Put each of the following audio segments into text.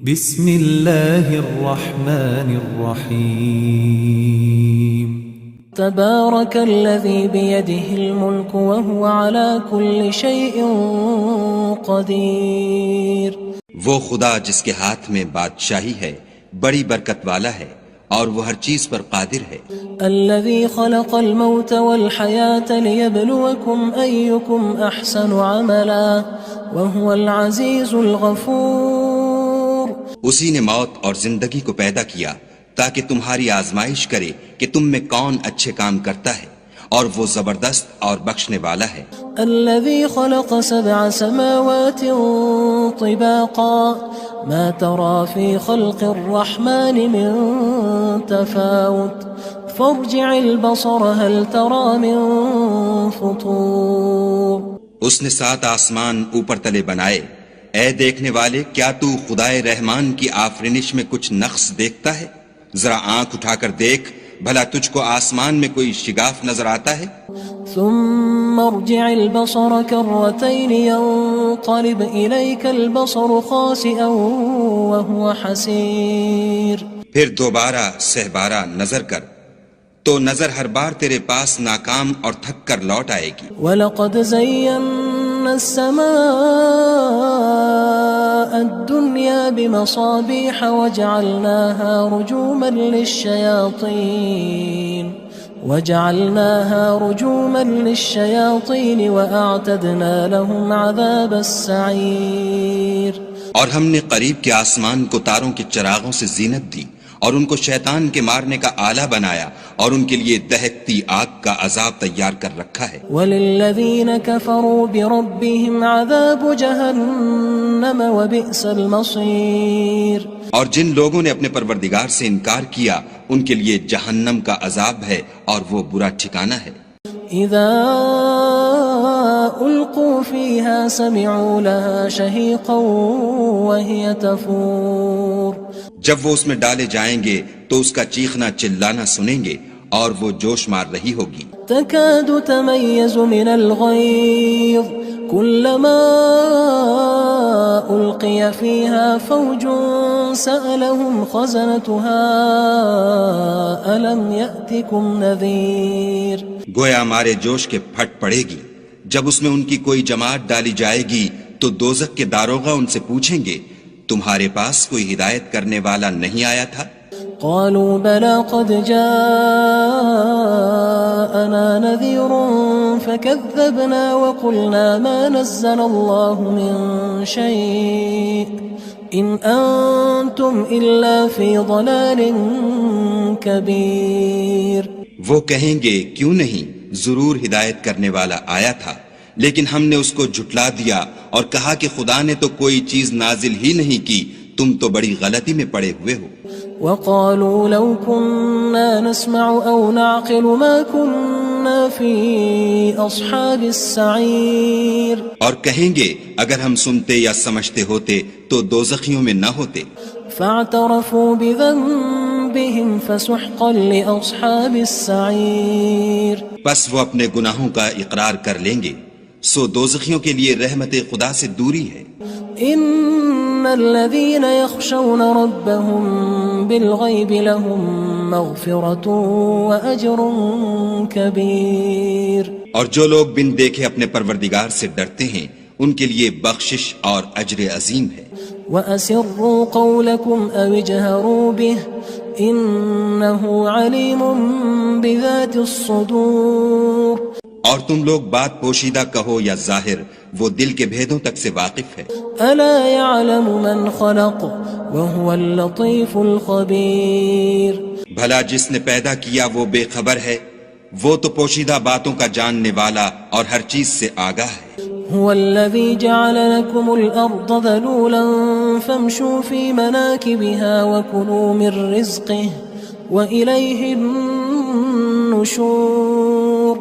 بسم اللہ الرحمن الرحیم تبارک الذی بیدہ الملک وهو على كل شیء قدیر۔ وہ خدا جس کے ہاتھ میں بادشاہی ہے بڑی برکت والا ہے اور وہ ہر چیز پر قادر ہے۔ الذی خلق الموت والحیاة لیبلوکم ایکم احسن عملا وهو العزیز الغفور۔ اسی نے موت اور زندگی کو پیدا کیا تاکہ تمہاری آزمائش کرے کہ تم میں کون اچھے کام کرتا ہے، اور وہ زبردست اور بخشنے والا ہے۔ الذي خلق 7 سماوات طباقا ما ترى في خلق الرحمن من تفاوت فارجع البصر هل ترى من فطور۔ اس نے 7 آسمان اوپر تلے بنائے، اے دیکھنے والے کیا تو خدائے رحمان کی آفرینش میں کچھ نقص دیکھتا ہے؟ ذرا آنکھ اٹھا کر دیکھ، بھلا تجھ کو آسمان میں کوئی شگاف نظر آتا ہے؟ ثم ارجع البصر كرتين ينقلب إليك البصر خاسئا وهو حسير۔ پھر دوبارہ سہبارہ نظر کر تو نظر ہر بار تیرے پاس ناکام اور تھک کر لوٹ آئے گی۔ وَلَقَدْ زَيَّنَّا السَّمَاءَ الدُّنْيَا بِمَصَابِيحَ وَجَعَلْنَاهَا رُجُومًا لِلشَّيَاطِينِ وَأَعْتَدْنَا لَهُمْ عَذَابَ السَّعِيرِ۔ اور ہم نے قریب کے آسمان کو تاروں کے چراغوں سے زینت دی اور ان کو شیطان کے مارنے کا آلہ بنایا، اور ان کے لیے دہکتی آگ کا عذاب تیار کر رکھا ہے۔ وَلِلَّذِينَ كَفَرُوا بِرَبِّهِمْ عَذَابُ جَهَنَّمَ وَبِئْسَ الْمَصِيرُ۔ اور جن لوگوں نے اپنے پروردگار سے انکار کیا ان کے لیے جہنم کا عذاب ہے اور وہ برا ٹھکانہ ہے۔ اذا القوا فيها سمعوا لها شهيقا وهي تفور۔ جب وہ اس میں ڈالے جائیں گے تو اس کا چیخنا چلانا سنیں گے اور وہ جوش مار رہی ہوگی۔ تكاد تميز من الغيظ كلما ألقي فيها فوج سألهم خزنتها ألم يأتكم نذير۔ گویا ہمارے جوش کے پھٹ پڑے گی جب اس میں ان کی کوئی جماعت ڈالی جائے گی تو دوزخ کے داروغہ ان سے پوچھیں گے تمہارے پاس کوئی ہدایت کرنے والا نہیں آیا تھا؟ قالوا بلى قد جاءنا نذير فكذبنا وقلنا ما نزل الله من شيء إن أنتم إلا في ضلال كبير۔ وہ کہیں گے کیوں نہیں، ضرور ہدایت کرنے والا آیا تھا، لیکن ہم نے اس کو جھٹلا دیا اور کہا کہ خدا نے تو کوئی چیز نازل ہی نہیں کی، تم تو بڑی غلطی میں پڑے ہوئے ہو۔ وقالوا لو كنا نسمع أو نعقل ما كنا في أصحاب السعير۔ اور کہیں گے اگر ہم سنتے یا سمجھتے ہوتے تو دوزخیوں میں نہ ہوتے۔ فاعترفوا بذنبهم فسحقا لأصحاب السعير۔ بس وہ اپنے گناہوں کا اقرار کر لیں گے، سو دوزخیوں کے لیے رحمت خدا سے دوری ہے۔ ان الذين يخشون ربهم بالغيب لهم مغفرة واجر كبير۔ اور جو لوگ بن دیکھے اپنے پروردگار سے ڈرتے ہیں ان کے لیے بخشش اور اجر عظیم ہے۔ واسروا قولكم او اجهروا به انه عليم بذات الصدور۔ اور تم لوگ بات پوشیدہ کہو یا ظاہر، وہ دل کے بھیدوں تک سے واقف ہے۔ الا يعلم من خلق وهو اللطيف الخبير۔ بھلا جس نے پیدا کیا وہ بے خبر ہے، وہ تو پوشیدہ باتوں کا جاننے والا اور ہر چیز سے آگاہ ہے۔ هو الذي جعل لكم الأرض ذلولا فامشوا في مناكبها وكلوا من رزقه وإليه النشور۔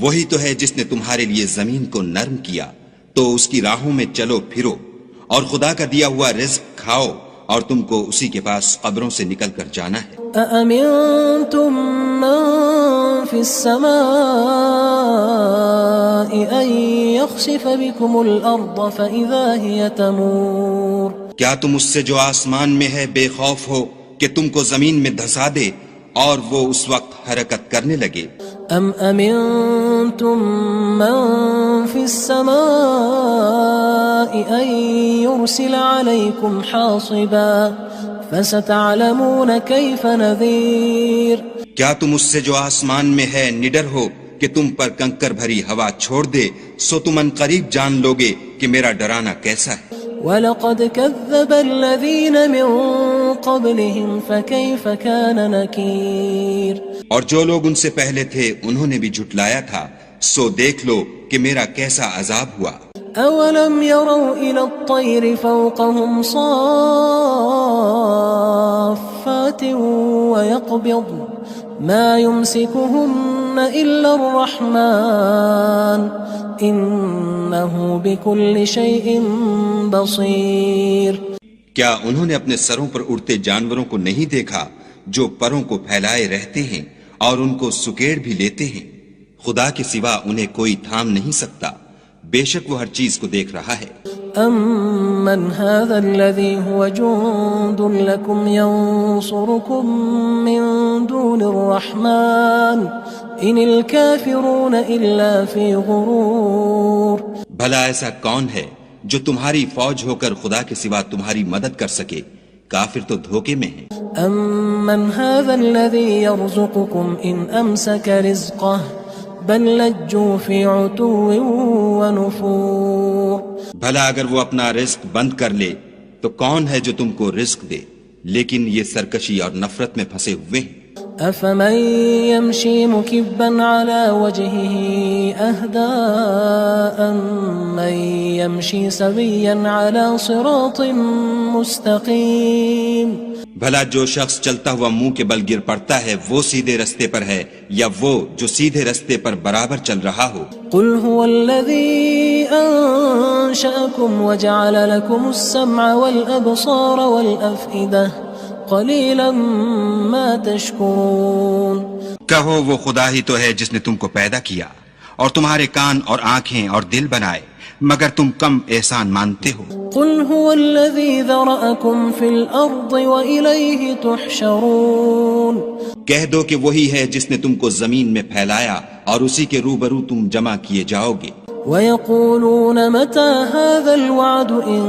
وہی تو ہے جس نے تمہارے لیے زمین کو نرم کیا تو اس کی راہوں میں چلو پھرو، اور خدا کا دیا ہوا رزق کھاؤ، اور تم کو اسی کے پاس قبروں سے نکل کر جانا ہے۔ أأمنتم من في السماء أن يخسف بكم الأرض فإذا هي تمور۔ کیا تم اس سے جو آسمان میں ہے بے خوف ہو کہ تم کو زمین میں دھسا دے اور وہ اس وقت حرکت کرنے لگے؟ ام امنتم من في السماء ان يرسل عليكم حاصبا فستعلمون كيف نذير کیا تم اس سے جو آسمان میں ہے نڈر ہو کہ تم پر کنکر بھری ہوا چھوڑ دے، سو تم ان قریب جان لوگے کہ میرا ڈرانا کیسا ہے۔ وَلَقَدْ كَذَّبَ الَّذِينَ مِن قَبْلِهِمْ فَكَيْفَ كَانَ نَكِيرٌ اور جو لوگ ان سے پہلے تھے انہوں نے بھی جھٹلایا تھا، سو دیکھ لو کہ میرا کیسا عذاب ہوا۔ أَوَلَمْ يَرَوْا إِلَى الطَّيْرِ فَوْقَهُمْ صَافَّاتٍ وَيَقْبِضْنَ مَا يُمْسِكُهُنَّ إِلَّا الرَّحْمَنُ إِنَّهُ بِكُلِّ شَيْءٍ بَصِيرٌ کیا انہوں نے اپنے سروں پر اڑتے جانوروں کو نہیں دیکھا جو پروں کو پھیلائے رہتے ہیں اور ان کو سکیڑ بھی لیتے ہیں؟ خدا کے سوا انہیں کوئی تھام نہیں سکتا، بے شک وہ ہر چیز کو دیکھ رہا ہے۔ أَمَّنْ هَذَا الَّذِي هُوَ جُندٌ لَكُمْ يَنصُرُكُم مِّن دُونِ الرَّحْمَنِ إِنِ الْكَافِرُونَ إِلَّا فِي غُرُورٍ بھلا ایسا کون ہے جو تمہاری فوج ہو کر خدا کے سوا تمہاری مدد کر سکے؟ کافر تو دھوکے میں ہیں۔ أَمَّنْ هَذَا الَّذِي يَرْزُقُكُمْ إِنْ أَمْسَكَ رِزْقَهُ بَلْ لَجُّوا فِي عُتُوٍّ وَنُفُورٍ بھلا اگر وہ اپنا رزق بند کر لے تو کون ہے جو تم کو رزق دے؟ لیکن یہ سرکشی اور نفرت میں پھنسے ہوئے ہیں۔ أَفَمَن يَمْشِي مُكِبًّا عَلَى وَجْهِهِ أَهْدَىٰ أَمَّن يَمْشِي سَوِيًّا عَلَى صِرَاطٍ مُّسْتَقِيمٍ بھلا جو شخص چلتا ہوا منہ کے بل گر پڑتا ہے وہ سیدھے رستے پر ہے یا وہ جو سیدھے رستے پر برابر چل رہا ہو؟ قُلْ هُوَ الَّذِي أَنشَأَكُمْ وَجَعَلَ لَكُمُ السَّمْعَ وَالْأَبْصَارَ وَالْأَفْئِدَةَ قَلِيلًا مَا تَشْكُرُونَ کہو وہ خدا ہی تو ہے جس نے تم کو پیدا کیا اور تمہارے کان اور آنکھیں اور دل بنائے، مگر تم کم احسان مانتے ہو۔ قُلْ هُوَ الَّذِي ذَرَأَكُمْ فِي الْأَرْضِ وَإِلَيْهِ تُحْشَرُونَ کہہ دو کہ وہی ہے جس نے تم کو زمین میں پھیلایا اور اسی کے روبرو تم جمع کیے جاؤ گے۔ وَيَقُولُونَ مَتَى هَذَا الْوَعْدُ إِن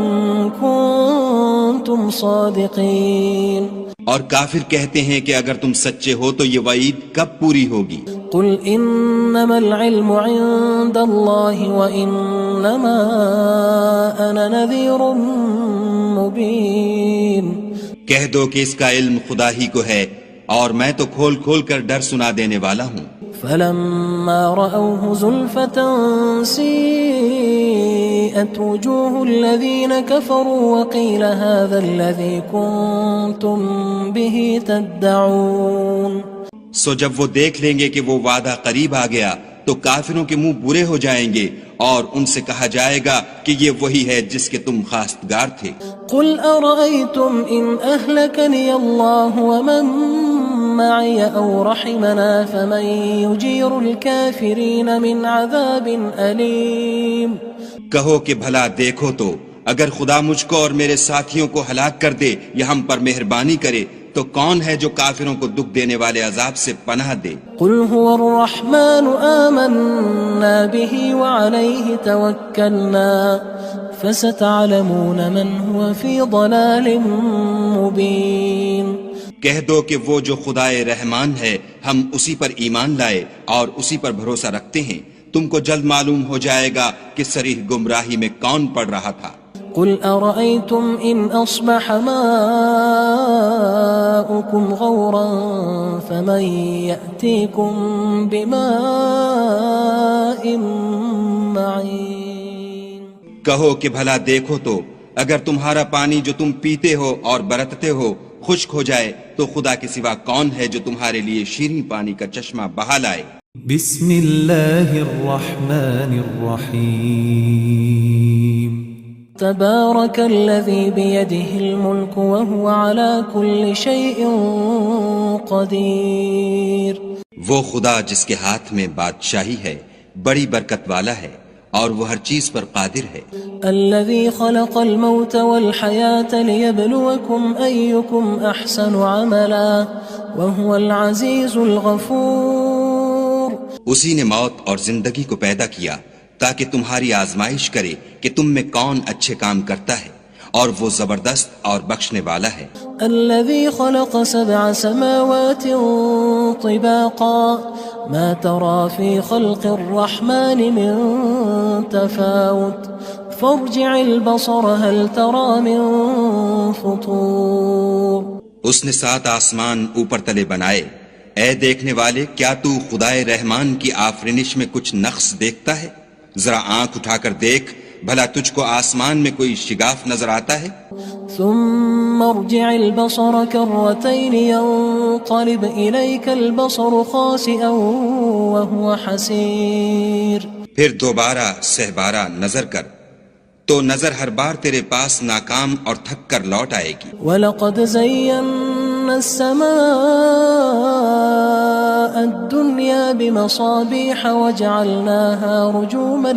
كُنتُمْ صَادِقِينَ اور کافر کہتے ہیں کہ اگر تم سچے ہو تو یہ وعید کب پوری ہوگی؟ قُلْ إِنَّمَا الْعِلْمُ عِندَ اللَّهِ وَإِنَّمَا أَنَا نَذِيرٌ مُّبِينٌ کہہ دو کہ اس کا علم خدا ہی کو ہے اور میں تو کھول کھول کر ڈر سنا دینے والا ہوں۔ فَلَمَّا رَأَوْهُ زُلْفَةً سِيئَتْ وُجُوهُ الَّذِينَ كَفَرُوا وَقِيلَ هَذَا الَّذِي كُنتُم بِهِ تَدَّعُونَ سو جب وہ دیکھ لیں گے کہ وہ وعدہ قریب آ گیا تو کافروں کے منہ برے ہو جائیں گے اور ان سے کہا جائے گا کہ یہ وہی ہے جس کے تم خواستگار تھے۔ قُلْ أَرَأَيْتُمْ إِنْ أَهْلَكَنِيَ اللَّهُ وَمَن مَّعِيَ أَوْ رَحِمَنَا فَمَن يُجِيرُ الْكَافِرِينَ مِنْ عَذَابٍ أَلِيمٍ کہو کہ بھلا دیکھو تو اگر خدا مجھ کو اور میرے ساتھیوں کو ہلاک کر دے یا ہم پر مہربانی کرے تو کون ہے جو کافروں کو دکھ دینے والے عذاب سے پناہ دے؟ قُلْ هُوَ الرَّحْمَنُ آمَنَّا بِهِ وَعَلَيْهِ تَوَكَّلْنَا فَسَتَعْلَمُونَ مَنْ هُوَ فِي ضَلَالٍ مُّبِينٍ کہہ دو کہ وہ جو خدائے رحمان ہے ہم اسی پر ایمان لائے اور اسی پر بھروسہ رکھتے ہیں، تم کو جلد معلوم ہو جائے گا کہ صریح گمراہی میں کون پڑ رہا تھا۔ قُلْ أَرَأَيْتُمْ إِنْ أَصْبَحَ مَاؤُكُمْ غَوْرًا فَمَن يَأْتِيكُم بِمَاءٍ مَّعِينٍ کہو کہ بھلا دیکھو تو اگر تمہارا پانی جو تم پیتے ہو اور برتتے ہو خشک ہو جائے تو خدا کے سوا کون ہے جو تمہارے لیے شیریں پانی کا چشمہ بہا لائے؟ بسم اللہ الرحمن الرحیم تبارك الذي بيده الملك وهو على كل شيء قدير وہ خدا جس کے ہاتھ میں بادشاہی ہے بڑی برکت والا ہے اور وہ ہر چیز پر قادر ہے۔ الذي خلق الموت والحياة ليبلوكم أيكم أحسن عملا وهو العزيز الغفور۔ اسی نے موت اور زندگی کو پیدا کیا تاکہ تمہاری آزمائش کرے کہ تم میں کون اچھے کام کرتا ہے، اور وہ زبردست اور بخشنے والا ہے۔ الذي خلق 7 سماوات طباقا ما ترى في خلق الرحمن من تفاوت فارجع البصر هل ترى من فطور۔ اس نے 7 آسمان اوپر تلے بنائے، اے دیکھنے والے کیا تو خدائے رحمان کی آفرینش میں کچھ نقص دیکھتا ہے؟ ذرا آنکھ اٹھا کر دیکھ، بھلا تجھ کو آسمان میں کوئی شگاف نظر آتا ہے؟ ثم ارجع البصر كرتين ينقلب إليك البصر خاسئا وهو حسير۔ پھر دوبارہ سہبارہ نظر کر تو نظر ہر بار تیرے پاس ناکام اور تھک کر لوٹ آئے گی۔ وَلَقَدْ زَيَّنَّا السَّمَاءَ الدُّنْيَا بِمَصَابِيحَ وَجَعَلْنَاهَا رُجُومًا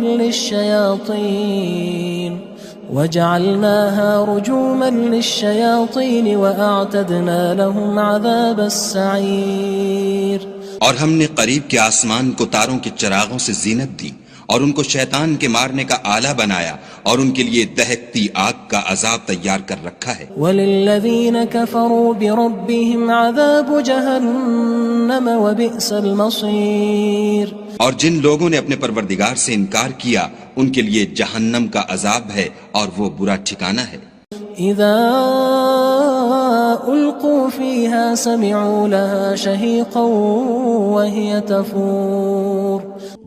لِلشَّيَاطِينِ وَأَعْتَدْنَا لَهُمْ عَذَابَ السَّعِيرِ۔ اور ہم نے قریب کے آسمان کو تاروں کے چراغوں سے زینت دی، اور ان کو شیطان کے مارنے کا آلہ بنایا، اور ان کے لیے دہکتی آگ کا عذاب تیار کر رکھا ہے۔ وَلِلَّذِينَ كَفَرُوا بِرَبِّهِمْ عَذَابُ جَهَنَّمَ وَبِئْسَ الْمَصِيرُ۔ اور جن لوگوں نے اپنے پروردگار سے انکار کیا ان کے لیے جہنم کا عذاب ہے، اور وہ برا ٹھکانہ ہے۔ اذا القوا فيها سمعوا لها شهيقا وهي تفور۔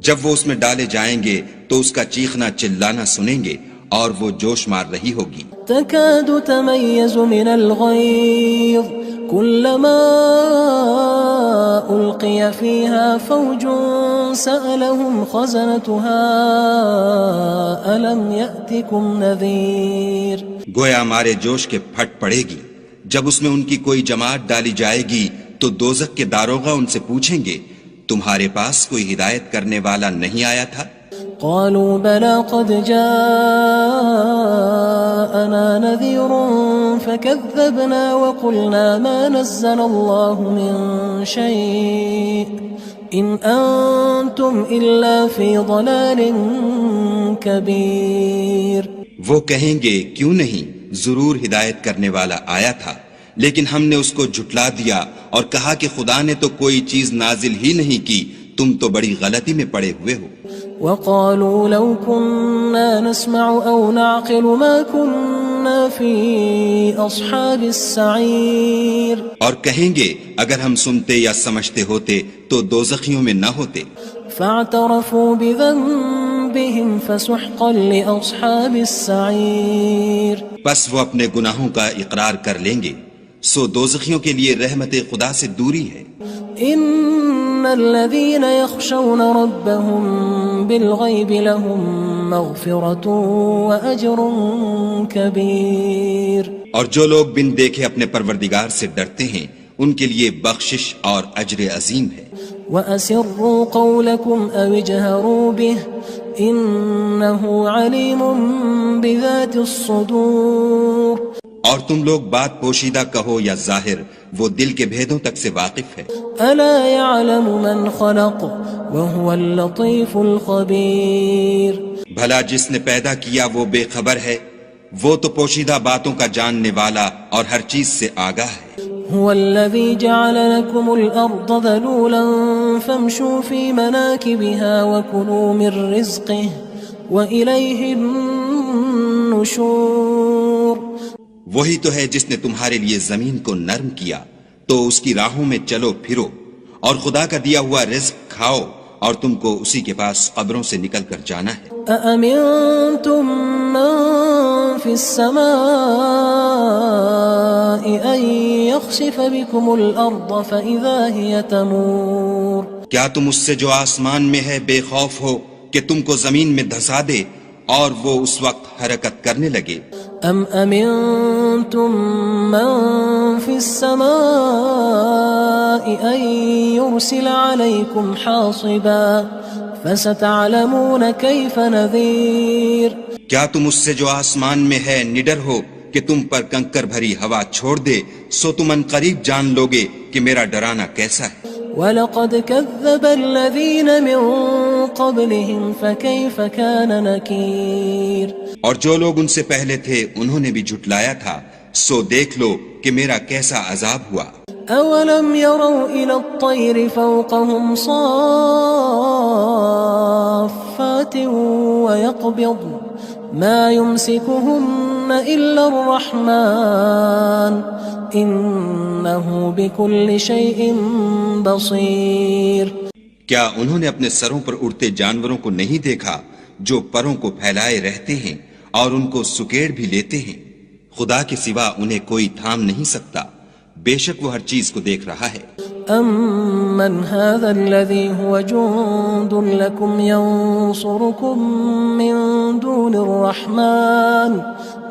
جب وہ اس میں ڈالے جائیں گے تو اس کا چیخنا چلانا سنیں گے، اور وہ جوش مار رہی ہوگی۔ تكاد تميز من الغيظ كلما ألقي فيها فوج سألهم خزنتها ألم يأتكم نذير۔ گویا مارے جوش کے پھٹ پڑے گی۔ جب اس میں ان کی کوئی جماعت ڈالی جائے گی تو دوزخ کے داروغہ ان سے پوچھیں گے تمہارے پاس کوئی ہدایت کرنے والا نہیں آیا تھا؟ قالوا بلى قد جاءنا نذير فكذبنا وقلنا ما نزل الله من شيء إن أنتم إلا في ضلال كبير۔ وہ کہیں گے کیوں نہیں، ضرور ہدایت کرنے والا آیا تھا، لیکن ہم نے اس کو جھٹلا دیا اور کہا کہ خدا نے تو کوئی چیز نازل ہی نہیں کی، تم تو بڑی غلطی میں پڑے ہوئے ہو۔ وقالوا لو كنا نسمع أو نعقل ما كنا في أصحاب السعير۔ اور کہیں گے اگر ہم سنتے یا سمجھتے ہوتے تو دوزخیوں میں نہ ہوتے۔ فاعترفوا بذنبهم فسحقا لأصحاب السعير۔ بس وہ اپنے گناہوں کا اقرار کر لیں گے، سو دوزخیوں کے لیے رحمت خدا سے دوری ہے۔ ان الذين يخشون ربهم بالغيب لهم مغفرة وأجر كبير۔ اور جو لوگ بن دیکھے اپنے پروردگار سے ڈرتے ہیں ان کے لیے بخشش اور اجر عظیم ہے۔ وَأَسِرُّوا قَوْلَكُمْ أَوِ اجْهَرُوا بِهِ إِنَّهُ عَلِيمٌ بِذَاتِ الصُّدُورِ۔ اور تم لوگ بات پوشیدہ کہو یا ظاہر، وہ دل کے بھیدوں تک سے واقف ہے۔ أَلَا يَعْلَمُ مَنْ خَلَقَ وَهُوَ اللَّطِيفُ الْخَبِيرُ۔ بھلا جس نے پیدا کیا وہ بے خبر ہے، وہ تو پوشیدہ باتوں کا جاننے والا اور ہر چیز سے آگاہ ہے۔ هو الذي جعل لكم الأرض ذلولا فامشوا في مناكبها وكلوا من رزقه وإليه النشور۔ وہی تو ہے جس نے تمہارے لیے زمین کو نرم کیا تو اس کی راہوں میں چلو پھرو، اور خدا کا دیا ہوا رزق کھاؤ، اور تم کو اسی کے پاس قبروں سے نکل کر جانا ہے۔ أأمنتم من في السماء أن يخسف بكم الأرض فإذا هي تمور۔ کیا تم اس سے جو آسمان میں ہے بے خوف ہو کہ تم کو زمین میں دھسا دے اور وہ اس وقت حرکت کرنے لگے؟ ام امنتم من في السماء ان يرسل عليكم حاصبا فستعلمون كيف نذير کیا تم اس سے جو آسمان میں ہے نڈر ہو کہ تم پر کنکر بھری ہوا چھوڑ دے؟ سو تم ان قریب جان لوگے کہ میرا ڈرانا کیسا ہے۔ وَلَقَدْ كَذَّبَ الَّذِينَ مِن قَبْلِهِمْ فَكَيْفَ كَانَ نَكِيرٌ اور جو لوگ ان سے پہلے تھے انہوں نے بھی جھٹلایا تھا، سو دیکھ لو کہ میرا کیسا عذاب ہوا۔ أَوَلَمْ يَرَوْا إِلَى الطَّيْرِ فَوْقَهُمْ صَافَّاتٍ وَيَقْبِضْنَ مَا يُمْسِكُهُنَّ إِلَّا الرَّحْمَنُ إِنَّهُ بِكُلِّ شَيْءٍ بَصِيرٌ کیا انہوں نے اپنے سروں پر اڑتے جانوروں کو نہیں دیکھا جو پروں کو پھیلائے رہتے ہیں اور ان کو سکیڑ بھی لیتے ہیں؟ خدا کے سوا انہیں کوئی تھام نہیں سکتا، بے شک وہ ہر چیز کو دیکھ رہا ہے۔ أَمَّنْ هَذَا الَّذِي هُوَ جُندٌ لَكُمْ يَنصُرُكُم مِّن دُونِ الرَّحْمَنِ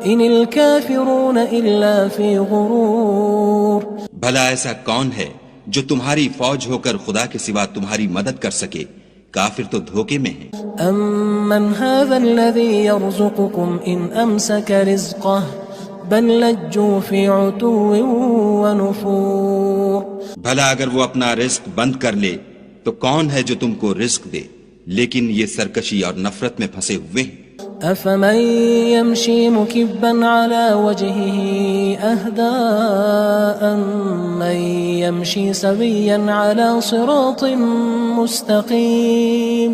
إِنِ الْكَافِرُونَ إِلَّا فِي غُرُورٍ بھلا ایسا کون ہے جو تمہاری فوج ہو کر خدا کے سوا تمہاری مدد کر سکے؟ کافر تو دھوکے میں ہیں۔ أَمَّنْ هَذَا الَّذِي يَرْزُقُكُمْ إِنْ أَمْسَكَ رِزْقَهُ بل لجوا فی عتو ونفور بھلا اگر وہ اپنا رزق بند کر لے تو کون ہے جو تم کو رزق دے، لیکن یہ سرکشی اور نفرت میں پھنسے ہوئے ہیں۔ افمن يمشي مكبا على وجهه اهدى من يمشي سويا على صراط مستقيم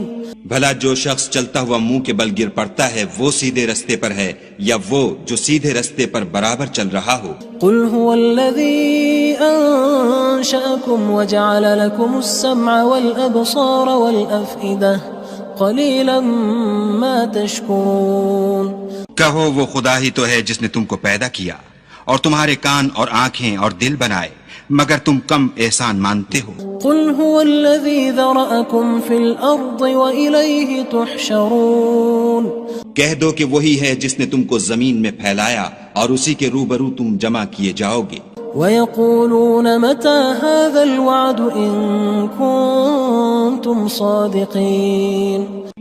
بھلا جو شخص چلتا ہوا منہ کے بل گر پڑتا ہے وہ سیدھے رستے پر ہے یا وہ جو سیدھے رستے پر برابر چل رہا ہو؟ قل هو الذي انشأكم وجعل لكم السمع والابصار والافئدة قلیلا ما تشکرون کہو وہ خدا ہی تو ہے جس نے تم کو پیدا کیا اور تمہارے کان اور آنکھیں اور دل بنائے، مگر تم کم احسان مانتے ہو۔ قل هو الذي ذرأكم في الارض وإليه تحشرون کہہ دو کہ وہی ہے جس نے تم کو زمین میں پھیلایا اور اسی کے روبرو تم جمع کیے جاؤ گے۔ وَيَقُولُونَ مَتَى هَذَا الْوَعْدُ إِن كُنتُمْ صَادِقِينَ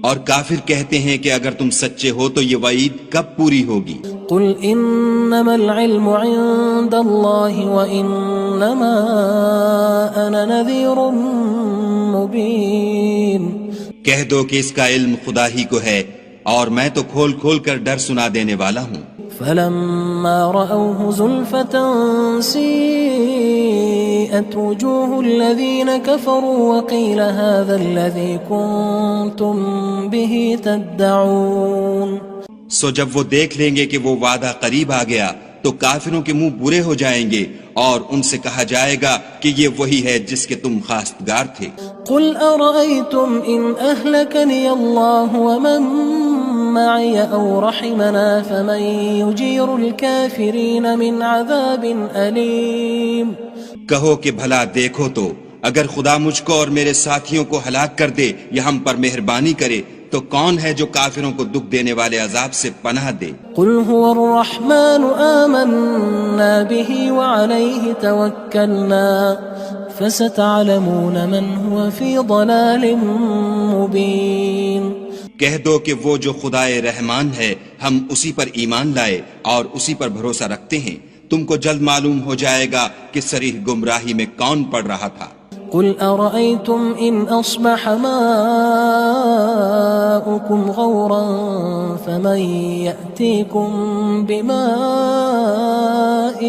اور کافر کہتے ہیں کہ اگر تم سچے ہو تو یہ وعید کب پوری ہوگی؟ قُلْ إِنَّمَا الْعِلْمُ عِندَ اللَّهِ وَإِنَّمَا أَنَا نَذِيرٌ مُبِينٌ کہہ دو کہ اس کا علم خدا ہی کو ہے اور میں تو کھول کھول کر ڈر سنا دینے والا ہوں۔ فَلَمَّا رَأَوْهُ زُلْفَةً سِيئَتْ وُجُوهُ الَّذِينَ كَفَرُوا وَقِيلَ هَذَا الَّذِي كُنتُم بِهِ تَدَّعُونَ سو جب وہ دیکھ لیں گے کہ وہ وعدہ قریب آ گیا تو کافروں کے منہ برے ہو جائیں گے اور ان سے کہا جائے گا کہ یہ وہی ہے جس کے تم خواستگار تھے۔ قُلْ أَرَأَيْتُمْ إِنْ أَهْلَكَنِيَ اللَّهُ وَمَن مَّعِيَ أَوْ رَحِمَنَا فَمَن يُجِيرُ الْكَافِرِينَ مِنْ عَذَابٍ أَلِيمٍ کہو کہ بھلا دیکھو تو اگر خدا مجھ کو اور میرے ساتھیوں کو ہلاک کر دے یا ہم پر مہربانی کرے تو کون ہے جو کافروں کو دکھ دینے والے عذاب سے پناہ دے؟ قل هو الرحمن آمنا به وعليه توكلنا فستعلمون من هو في ضلال مبين کہہ دو کہ وہ جو خدائے رحمان ہے ہم اسی پر ایمان لائے اور اسی پر بھروسہ رکھتے ہیں، تم کو جلد معلوم ہو جائے گا کہ صریح گمراہی میں کون پڑ رہا تھا۔ قل أرأيتم إن أصبح ماؤكم غورا فمن يأتيكم بماء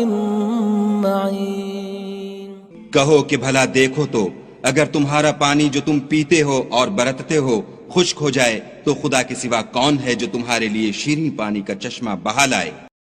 معين کہو کہ بھلا دیکھو تو اگر تمہارا پانی جو تم پیتے ہو اور برتتے ہو خشک ہو جائے تو خدا کے سوا کون ہے جو تمہارے لیے شیریں پانی کا چشمہ بہا لائے؟